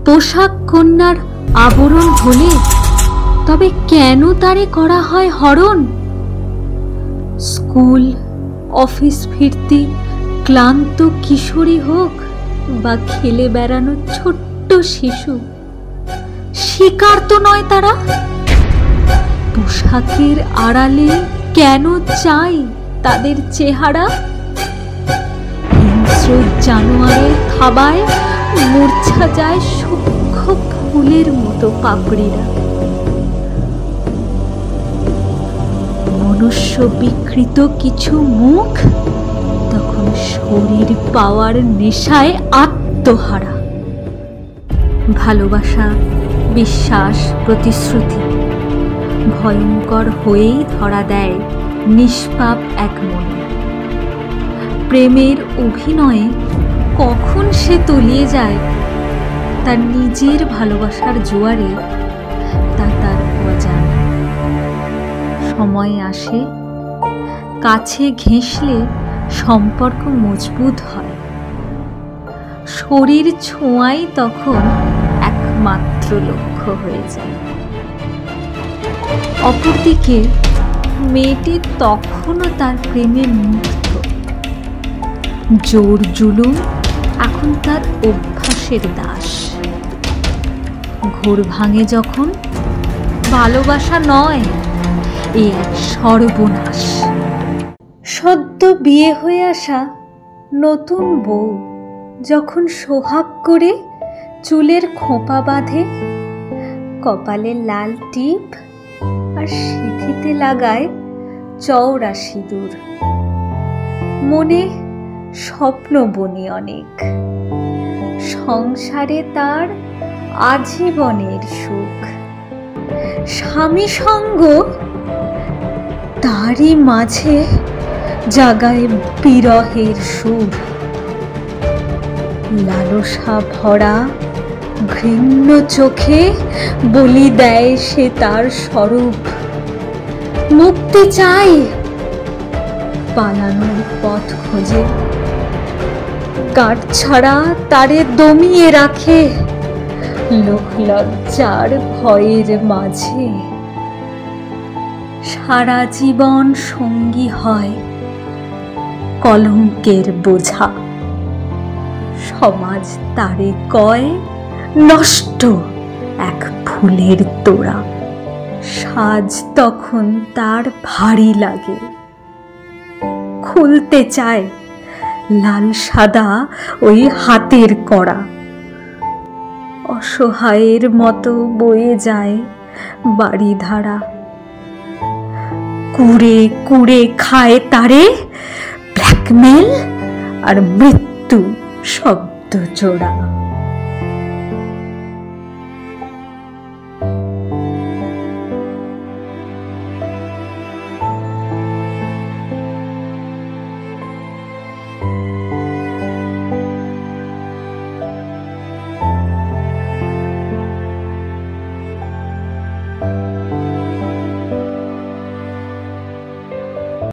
পোশাক কন্যার আবরণ হলে তবে কেন তারে করা হয় হরণ? স্কুল অফিস ফিরতি ক্লান্ত কিশোরী হোক বা খেলে বেড়ানো ছোট্ট শিশু, শিকার তো নয় তারা। পোশাকের আড়ালে কেন চাই তাদের চেহারা? হিংস্র জানোয়ারের থাবায় মূর্ছা যায় সূক্ষ্ম ফুলের মতো পাপড়িরা। মনুষ্য বিকৃত কিছু মুখ তখন শরীর পাওয়ার নেশায় আত্মহারা। ভালোবাসা, বিশ্বাস, প্রতিশ্রুতি ভয়ঙ্কর হয়েই ধরা দেয় নিষ্পাপ এক মনে। প্রেমের অভিনয়ে কখন সে তলিয়ে যায় তার নিজের ভালোবাসার জোয়ারে, তা তার অজানা। সময় আসে, কাছে ঘেঁষলে সম্পর্ক মজবুত হয়। শরীর ছোঁয়াই তখন একমাত্র লক্ষ্য হয়ে যায়। অপরদিকে মেয়েটি তখনও তার প্রেমে মুগ্ধ। জোর জুলুম এখন তার অভ্যাসের দাস। ঘোর ভাঙে যখন, ভালোবাসা নয়, এ এক সর্বনাশ। সদ্য বিয়ে হয়ে আসা নতুন বউ যখন সোহাগ করে চুলের খোঁপা বাঁধে, কপালে লাল টিপ আর সিঁথিতে লাগায় চওড়া সিঁদুর, মনে স্বপ্ন বনি অনেক। সংসারে তার আজীবনের সুখ, স্বামী সঙ্গ তারই মাঝে জাগায় বিরহের সুর। লালসা ভরা ঘৃণ্য চোখে বলি দেয় সে তার স্বরূপ। মুক্তি চাই, পালানোর পথ খোঁজে, গাঁট ছাড়া তারে দমিয়ে রাখে লোক লজ্জার ভয়ের মাঝে। সারা জীবন সঙ্গী হয় কলঙ্কের বোঝা, সমাজ তারে কয় নষ্ট এক ফুলের তোড়া। সাজ তখন তার ভারী লাগে, খুলতে চায় লাল সাদা ওই হাতের কড়া। অসহায়ের মতো বয়ে যায় বাড়ি ধারা, কুড়ে কুড়ে খায় তারে ব্ল্যাকমেল আর মৃত্যু শব্দ জোড়া।